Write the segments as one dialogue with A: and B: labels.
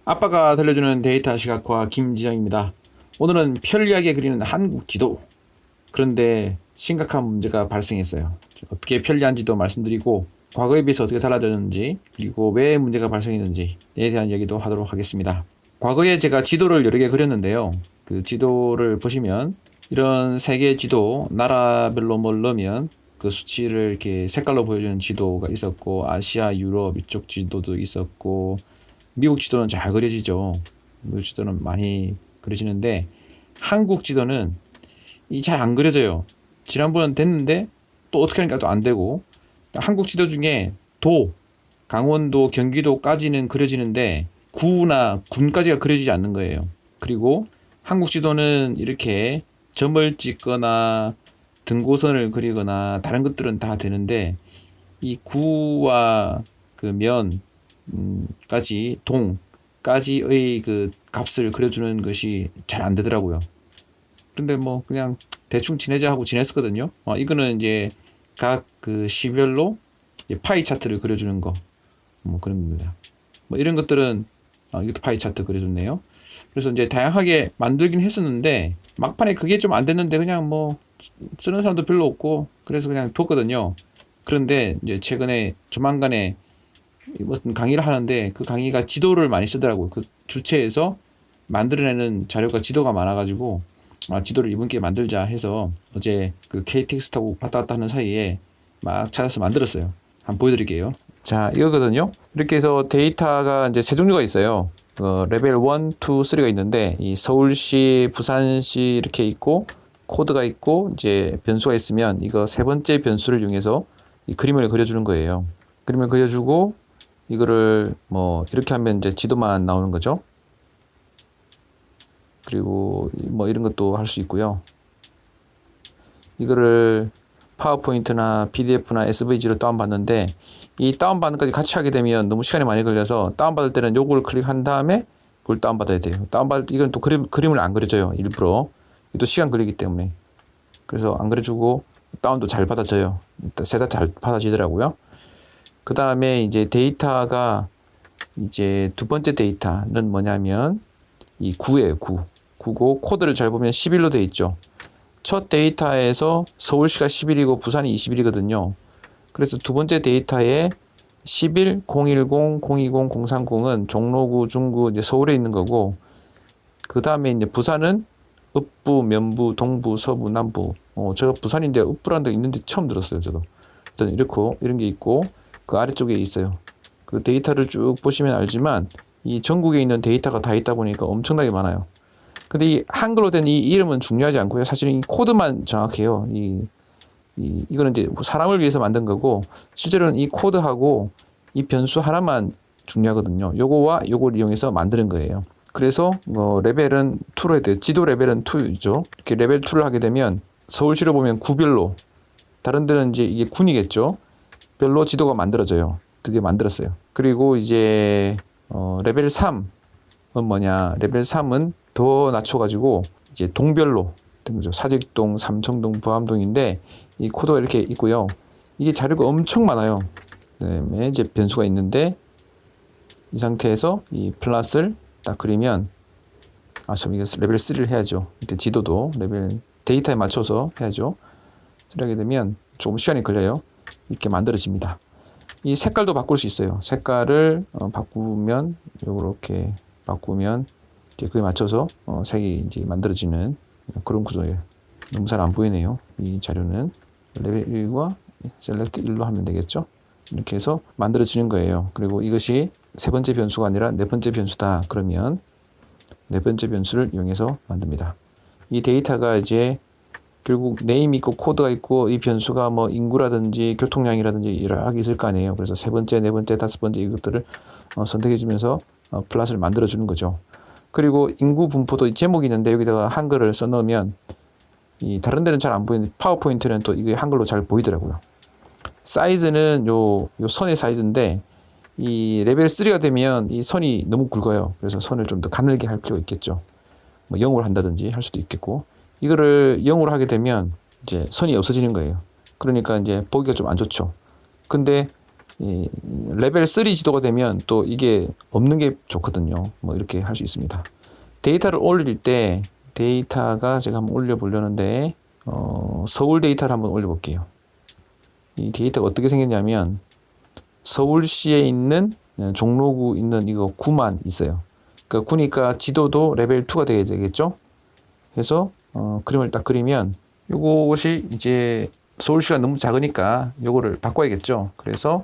A: 아빠가 들려주는 데이터 시각화 김지영입니다. 오늘은 편리하게 그리는 한국 지도. 그런데 심각한 문제가 발생했어요. 어떻게 편리한지도 말씀드리고 과거에 비해서 어떻게 달라졌는지 그리고 왜 문제가 발생했는지에 대한 얘기도 하도록 하겠습니다. 과거에 제가 지도를 여러 개 그렸는데요. 그 지도를 보시면 이런 세계 지도 나라별로 뭘 넣으면 그 수치를 이렇게 색깔로 보여주는 지도가 있었고 아시아, 유럽 이쪽 지도도 있었고 미국 지도는 잘 그려지죠. 미국 지도는 많이 그려지는데 한국 지도는 이 잘 안 그려져요. 지난번은 됐는데 또 어떻게 하니까 또 안 되고 한국 지도 중에 도, 강원도, 경기도까지는 그려지는데 구나 군까지가 그려지지 않는 거예요. 그리고 한국 지도는 이렇게 점을 찍거나 등고선을 그리거나 다른 것들은 다 되는데 이 구와 그 면까지 동까지의 그 값을 그려주는 것이 잘 안 되더라고요. 근데 뭐 그냥 대충 지내자 하고 지냈었거든요. 이거는 이제 각 그 시별로 파이 차트를 그려주는 거 뭐 그런 겁니다. 뭐 이런 것들은 이것도 파이 차트 그려줬네요. 그래서 이제 다양하게 만들긴 했었는데 막판에 그게 좀 안 됐는데 그냥 뭐 쓰는 사람도 별로 없고 그래서 그냥 뒀거든요. 그런데 이제 최근에 조만간에 무슨 강의를 하는데 그 강의가 지도를 많이 쓰더라고요. 그 주체에서 만들어내는 자료가 지도가 많아가지고 지도를 이번 기회에 만들자 해서 어제 그 KTX 타고 왔다 갔다 하는 사이에 막 찾아서 만들었어요. 한번 보여드릴게요. 자, 이거거든요. 이렇게 해서 데이터가 이제 세 종류가 있어요. 레벨 1, 2, 3가 있는데 이 서울시, 부산시 이렇게 있고 코드가 있고 이제 변수가 있으면 이거 세 번째 변수를 이용해서 이 그림을 그려주는 거예요. 그림을 그려주고 이거를 뭐 이렇게 하면 이제 지도만 나오는 거죠. 그리고 뭐 이런 것도 할 수 있고요. 이거를 파워포인트나 PDF나 SVG로 다운받는데 이 다운받는 까지 같이 하게 되면 너무 시간이 많이 걸려서 다운받을 때는 요걸 클릭한 다음에 그걸 다운받아야 돼요. 이건 또 그림을 안 그려줘요. 일부러. 또 시간 걸리기 때문에. 그래서 안 그려주고 다운도 잘 받아져요. 세다 잘 받아지더라고요. 그 다음에 이제 데이터가 이제 두 번째 데이터는 뭐냐면 이 9예요. 9고 코드를 잘 보면 11로 되어 있죠. 첫 데이터에서 서울시가 11이고 부산이 21이거든요. 그래서 두 번째 데이터에 11, 010, 020, 030은 종로구, 중구, 이제 서울에 있는 거고, 그 다음에 이제 부산은 읍부, 면부, 동부, 서부, 남부. 제가 부산인데 읍부라는 데 있는데 처음 들었어요, 저도. 일단 이런 게 있고, 그 아래쪽에 있어요. 그 데이터를 쭉 보시면 알지만, 이 전국에 있는 데이터가 다 있다 보니까 엄청나게 많아요. 근데 이 한글로 된 이 이름은 중요하지 않고요. 사실은 이 코드만 정확해요. 이거는 이제 사람을 위해서 만든 거고, 실제로는 이 코드하고 이 변수 하나만 중요하거든요. 요거와 요걸 이용해서 만드는 거예요. 그래서 레벨은 2로 해야 돼요. 지도 레벨은 2죠. 이렇게 레벨 2를 하게 되면 서울시로 보면 구별로, 다른 데는 이제 이게 군이겠죠. 별로 지도가 만들어져요. 드디어 만들었어요. 그리고 이제 레벨 3은 뭐냐? 레벨 3은 더 낮춰가지고 이제 동별로 된 거죠. 사직동, 삼청동, 부암동인데 이 코드가 이렇게 있고요. 이게 자료가 엄청 많아요. 그다음에 이제 변수가 있는데 이 상태에서 이 플러스를 딱 그리면 이거 레벨 3를 해야죠. 이때 지도도 레벨 데이터에 맞춰서 해야죠. 이렇게 되면 조금 시간이 걸려요. 이렇게 만들어집니다. 이 색깔도 바꿀 수 있어요. 색깔을 바꾸면 이렇게 바꾸면 그에 맞춰서 색이 이제 만들어지는 그런 구조예요. 너무 잘 안 보이네요. 이 자료는 레벨 1과 셀렉트 1로 하면 되겠죠. 이렇게 해서 만들어지는 거예요. 그리고 이것이 세 번째 변수가 아니라 네 번째 변수다. 그러면 네 번째 변수를 이용해서 만듭니다. 이 데이터가 이제 결국 네임이 있고 코드가 있고 이 변수가 뭐 인구라든지 교통량이라든지 여러 개 있을 거 아니에요. 그래서 세 번째, 네 번째, 다섯 번째 이것들을 선택해 주면서 플러스를 만들어 주는 거죠. 그리고 인구 분포도 제목이 있는데 여기다가 한글을 써놓으면 이 다른 데는 잘 안 보이는데 파워포인트는 또 이게 한글로 잘 보이더라고요. 사이즈는 요 선의 사이즈인데 이 레벨 3가 되면 이 선이 너무 굵어요. 그래서 선을 좀 더 가늘게 할 필요가 있겠죠. 뭐 0으로 한다든지 할 수도 있겠고 이거를 0으로 하게 되면 이제 선이 없어지는 거예요. 그러니까 이제 보기가 좀 안 좋죠. 근데 이 레벨 3 지도가 되면 또 이게 없는 게 좋거든요. 뭐 이렇게 할 수 있습니다. 데이터를 올릴 때 데이터가 제가 한번 올려보려는데 서울 데이터를 한번 올려볼게요. 이 데이터가 어떻게 생겼냐면 서울시에 있는 종로구 있는 이거 구만 있어요. 그러니까 구니까 지도도 레벨 2가 되게 되겠죠. 그래서 그림을 딱 그리면 요것이 이제 서울시가 너무 작으니까 요거를 바꿔야겠죠. 그래서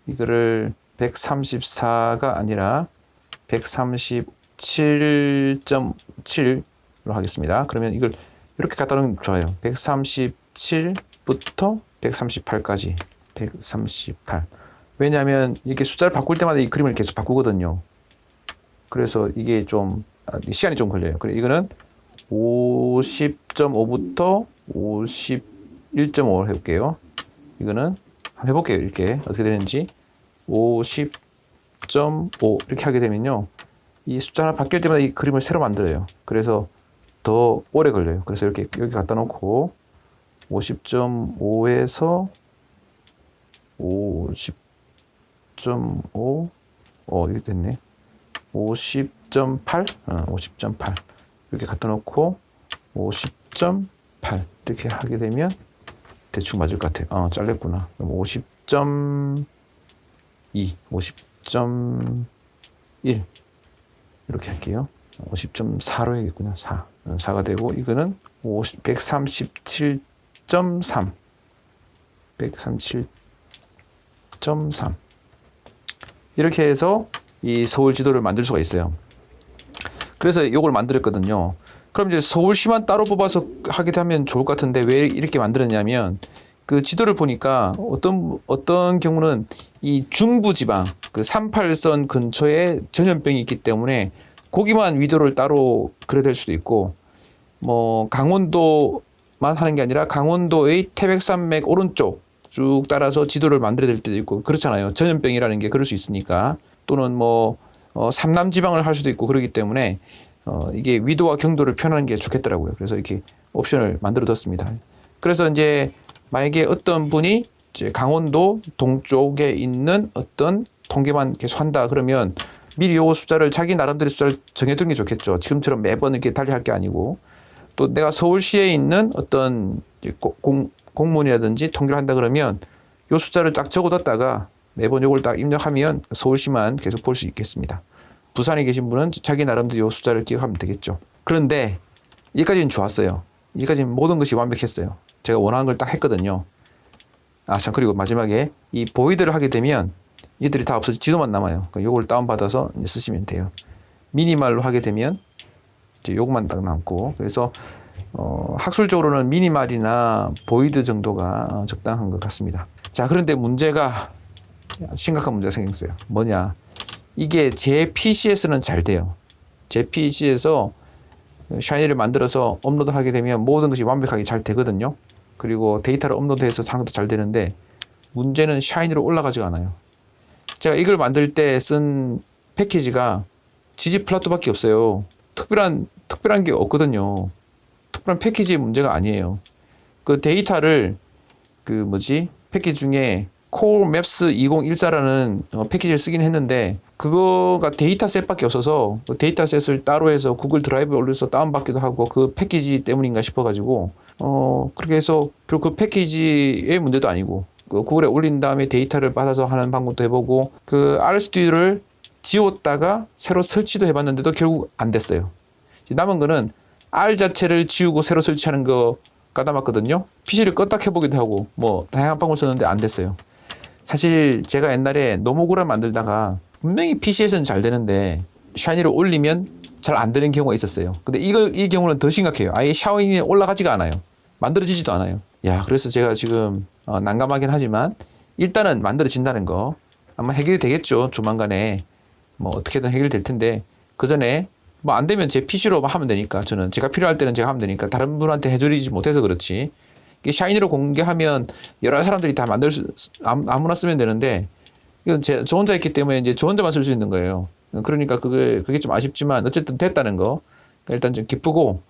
A: 이거를 134가 아니라 137.7로 하겠습니다. 그러면 이걸 이렇게 갖다 놓으면 좋아요. 137부터 138까지 138. 왜냐하면 이렇게 숫자를 바꿀 때마다 이 그림을 계속 바꾸거든요. 그래서 이게 좀 시간이 좀 걸려요. 그래 이거는 50.5부터 51.5를 해볼게요. 이거는 한번 해볼게요. 이렇게 어떻게 되는지 50.5 이렇게 하게 되면요. 이 숫자가 바뀔 때마다 이 그림을 새로 만들어요. 그래서 더 오래 걸려요. 그래서 이렇게 여기 갖다 놓고 50.5에서 50.5 이렇게 됐네. 50.8 50.8 이렇게 갖다 놓고 50.8 이렇게 하게 되면 대충 맞을 것 같아요. 잘렸구나. 그럼 50.2 50.1 이렇게 할게요. 50.4로 해야겠군요. 4가 되고 이거는 137.3 137.3 이렇게 해서 이 서울 지도를 만들 수가 있어요. 그래서 이걸 만들었거든요. 그럼 이제 서울시만 따로 뽑아서 하게 되면 좋을 것 같은데 왜 이렇게 만들었냐면 그 지도를 보니까 어떤 경우는 이 중부지방 그 38선 근처에 전염병이 있기 때문에 거기만 위도를 따로 그려야 될 수도 있고 뭐 강원도만 하는 게 아니라 강원도의 태백산맥 오른쪽 쭉 따라서 지도를 만들어야 될 때도 있고 그렇잖아요. 전염병이라는 게 그럴 수 있으니까 또는 뭐 삼남 지방을 할 수도 있고 그러기 때문에 이게 위도와 경도를 표현하는 게 좋겠더라고요. 그래서 이렇게 옵션을 만들어 뒀습니다. 그래서 이제 만약에 어떤 분이 이제 강원도 동쪽에 있는 어떤 통계만 계속 한다 그러면 미리 요 숫자를 자기 나름대로 숫자를 정해두는 게 좋겠죠. 지금처럼 매번 이렇게 달리할 게 아니고 또 내가 서울시에 있는 어떤 공무원이라든지 통계를 한다 그러면 요 숫자를 딱 적어뒀다가 매번 요걸 딱 입력하면 서울시만 계속 볼 수 있겠습니다. 부산에 계신 분은 자기 나름대로 요 숫자를 기억하면 되겠죠. 그런데 여기까지는 좋았어요. 여기까지는 모든 것이 완벽했어요. 제가 원하는 걸 딱 했거든요. 참 그리고 마지막에 이 보이드를 하게 되면 얘들이 다 없어져 지도만 남아요. 요걸 다운받아서 쓰시면 돼요. 미니말로 하게 되면 이제 요것만 딱 남고 그래서 학술적으로는 미니말이나 보이드 정도가 적당한 것 같습니다. 자, 그런데 문제가 심각한 문제가 생겼어요. 뭐냐? 이게 제 PC에서는 잘 돼요. 제 PC에서 샤이니를 만들어서 업로드하게 되면 모든 것이 완벽하게 잘 되거든요. 그리고 데이터를 업로드해서 사는 것도 잘 되는데 문제는 샤이니로 올라가지가 않아요. 제가 이걸 만들 때 쓴 패키지가 gg플랫도밖에 없어요. 특별한 게 없거든요. 특별한 패키지의 문제가 아니에요. 그 데이터를 패키지 중에 Core Maps 2014라는 패키지를 쓰긴 했는데 그거가 데이터셋밖에 없어서 그 데이터셋을 따로 해서 구글 드라이브에 올려서 다운받기도 하고 그 패키지 때문인가 싶어가지고 그렇게 해서 결국 그 패키지의 문제도 아니고 그 구글에 올린 다음에 데이터를 받아서 하는 방법도 해보고 그 RStudi오를 지웠다가 새로 설치도 해봤는데도 결국 안 됐어요. 남은 거는 R 자체를 지우고 새로 설치하는 거 까다맞거든요. PC를 껐다 켜보기도 하고 뭐 다양한 방법을 썼는데 안 됐어요. 사실 제가 옛날에 노모그램 만들다가 분명히 PC에서는 잘 되는데 샤이니를 올리면 잘 안 되는 경우가 있었어요. 근데 이 경우는 더 심각해요. 아예 샤이니에 올라가지가 않아요. 만들어지지도 않아요. 그래서 제가 지금 난감하긴 하지만 일단은 만들어진다는 거 아마 해결이 되겠죠. 조만간에 뭐 어떻게든 해결될 텐데 그 전에 뭐 안 되면 제 PC로 하면 되니까 제가 필요할 때는 제가 하면 되니까 다른 분한테 해드리지 못해서 그렇지. 이게 샤이니로 공개하면 여러 사람들이 다 아무나 쓰면 되는데 이건 저 혼자 있기 때문에 이제 저 혼자만 쓸 수 있는 거예요. 그러니까 그게 좀 아쉽지만 어쨌든 됐다는 거 일단 좀 기쁘고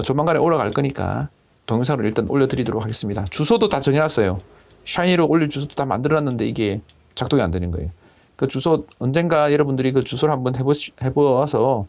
A: 조만간에 올라갈 거니까 동영상으로 일단 올려드리도록 하겠습니다. 주소도 다 정해놨어요. 샤이니로 올릴 주소도 다 만들어놨는데 이게 작동이 안 되는 거예요. 그 주소 언젠가 여러분들이 그 주소를 한번 해보아서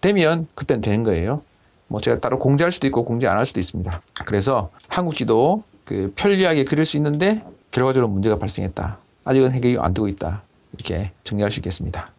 A: 되면 그때는 되는 거예요. 뭐 제가 따로 공지할 수도 있고 공지 안 할 수도 있습니다. 그래서 한국 지도 그 편리하게 그릴 수 있는데 결과적으로 문제가 발생했다. 아직은 해결이 안 되고 있다. 이렇게 정리할 수 있겠습니다.